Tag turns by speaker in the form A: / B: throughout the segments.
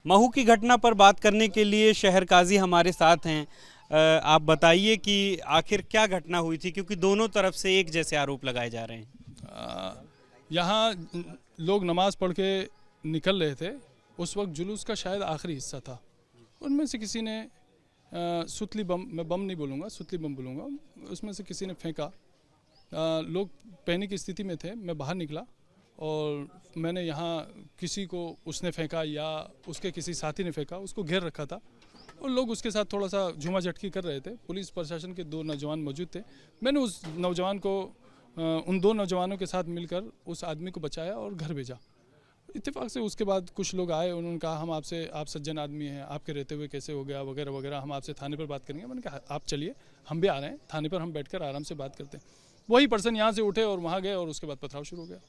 A: महू की घटना पर बात करने के लिए शहर काजी हमारे साथ हैं। आप बताइए कि आखिर क्या घटना हुई थी, क्योंकि दोनों तरफ से एक जैसे आरोप लगाए जा रहे हैं।
B: यहाँ लोग नमाज पढ़ के निकल रहे थे। उस वक्त जुलूस का शायद आखिरी हिस्सा था। उनमें से किसी ने सुतली बम, मैं बम नहीं बोलूँगा, सुतली बम बोलूँगा, उसमें से किसी ने फेंका। लोग पैनिक की स्थिति में थे। मैं बाहर निकला और मैंने यहाँ किसी को उसने फेंका या उसके किसी साथी ने फेंका, उसको घेर रखा था और लोग उसके साथ थोड़ा सा झूमा झटकी कर रहे थे। पुलिस प्रशासन के 2 नौजवान मौजूद थे। मैंने उस नौजवान को उन 2 नौजवानों के साथ मिलकर उस आदमी को बचाया और घर भेजा। इत्तेफाक से उसके बाद कुछ लोग आए, उन्होंने कहा हम आपसे, आप सज्जन आदमी हैं, आपके रहते हुए कैसे हो गया वगैरह वगैरह, हम आपसे थाने पर बात करेंगे। मैंने कहा आप चलिए, हम भी आ रहे हैं थाने पर, हम बैठकर आराम से बात करते हैं। वही पर्सन यहाँ से उठे और वहाँ गए और उसके बाद पथराव शुरू हो गया।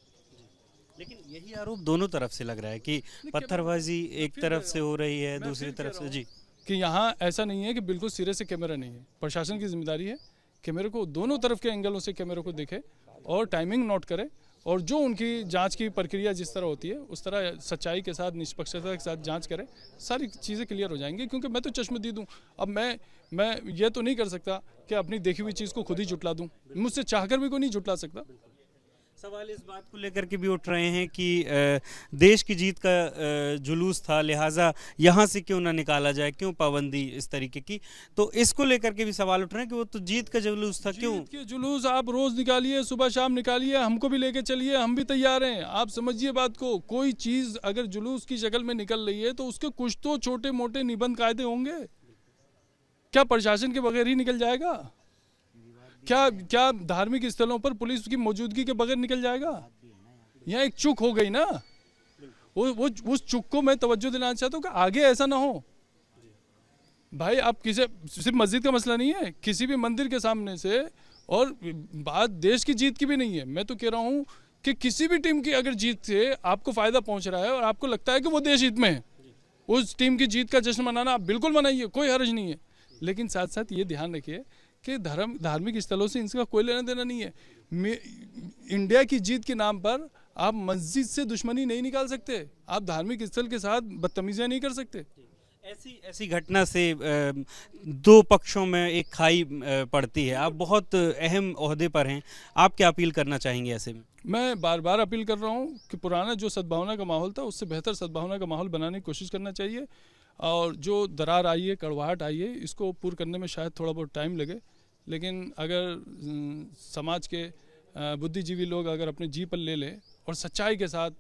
A: लेकिन यही आरोप दोनों तरफ से लग रहा है कि पत्थरबाजी एक तरफ से हो रही है, दूसरी तरफ से जी,
B: कि यहाँ ऐसा नहीं है कि बिल्कुल सिरे से कैमरा नहीं है। प्रशासन की जिम्मेदारी है कैमरे को दोनों तरफ के एंगलों से कैमरे को देखे और टाइमिंग नोट करे और जो उनकी जांच की प्रक्रिया जिस तरह होती है उस तरह सच्चाई के साथ, निष्पक्षता के साथ जांच करे, सारी चीज़ें क्लियर हो जाएंगी। क्योंकि मैं तो चश्मदीद हूँ। अब मैं ये तो नहीं कर सकता कि अपनी देखी हुई चीज़ को खुद ही जुटला दूँ। मुझसे चाहकर भी कोई नहीं जुटला सकता।
A: सवाल इस बात को लेकर के भी उठ रहे हैं कि देश की जीत का जुलूस था, लिहाजा यहाँ से क्यों ना निकाला जाए, क्यों पाबंदी इस तरीके की। तो इसको लेकर के भी सवाल उठ रहे हैं कि वो तो जीत का जुलूस था, क्यों?
B: जीत के जुलूस आप रोज निकालिए, सुबह शाम निकालिए, हमको भी लेके चलिए, हम भी तैयार हैं। आप समझिए बात को, कोई चीज़ अगर जुलूस की शक्ल में निकल रही है तो उसके कुछ तो छोटे मोटे निबंध कायदे होंगे। क्या प्रशासन के बगैर ही निकल जाएगा? क्या धार्मिक स्थलों पर पुलिस की मौजूदगी के बगैर निकल जाएगा? यहाँ एक चूक हो गई ना, वो उस चूक को मैं तवज्जो दिलाना चाहता हूँ कि आगे ऐसा ना हो। भाई आप सिर्फ मस्जिद का मसला नहीं है, किसी भी मंदिर के सामने से, और बात देश की जीत की भी नहीं है। मैं तो कह रहा हूँ कि किसी भी टीम की अगर जीत से आपको फायदा पहुँच रहा है और आपको लगता है कि वो देश हित में है, उस टीम की जीत का जश्न मनाना आप बिल्कुल मनाइए, कोई हर्ज नहीं है। लेकिन साथ साथ ये ध्यान रखिए कि धार्मिक स्थलों से इनका कोई लेना देना नहीं है। इंडिया की जीत के नाम पर आप मस्जिद से दुश्मनी नहीं निकाल सकते, आप धार्मिक स्थल के साथ बदतमीजियां नहीं कर सकते।
A: ऐसी घटना से 2 पक्षों में एक खाई पड़ती है। आप बहुत अहम ओहदे पर हैं, आप क्या अपील करना चाहेंगे ऐसे में?
B: मैं बार बार अपील कर रहा हूँ कि पुराना जो सद्भावना का माहौल था उससे बेहतर सद्भावना का माहौल बनाने की कोशिश करना चाहिए। और जो दरार आई है, कड़वाहट आई है, इसको पूर्ण करने में शायद थोड़ा बहुत टाइम लगे। लेकिन अगर समाज के बुद्धिजीवी लोग अगर अपने जी पर ले लें और सच्चाई के साथ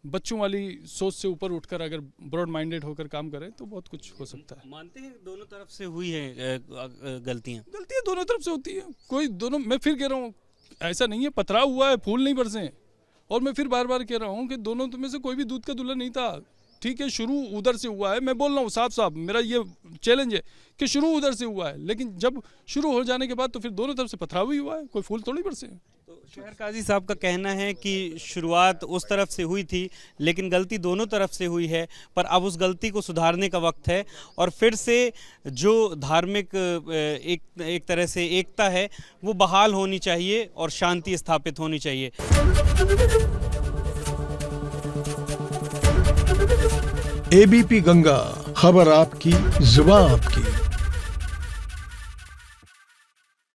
B: बच्चों वाली सोच से ऊपर उठकर अगर ब्रॉड माइंडेड होकर काम करें तो बहुत कुछ हो सकता है।
A: मानते हैं दोनों तरफ से हुई है गलतियाँ
B: दोनों तरफ से होती है। कोई दोनों, मैं फिर कह रहा हूँ, ऐसा नहीं है पथराव हुआ है, फूल नहीं बरसे। और मैं फिर बार बार कह रहा हूँ कि दोनों में से कोई भी दूध का दूल्हा नहीं था। ठीक है, शुरू उधर से हुआ है, मैं बोल रहा हूँ साफ साफ, मेरा ये चैलेंज है कि शुरू उधर से हुआ है, लेकिन जब शुरू हो जाने के बाद तो फिर दोनों तरफ से पथराव ही हुआ है, कोई फूल थोड़ी बरसे।
A: तो शहर काजी साहब का कहना है कि शुरुआत उस तरफ से हुई थी, लेकिन गलती दोनों तरफ से हुई है, पर अब उस गलती को सुधारने का वक्त है और फिर से जो धार्मिक एक तरह से एकता है वो बहाल होनी चाहिए और शांति स्थापित होनी चाहिए।
C: एबीपी गंगा, खबर आपकी, जुबान आपकी।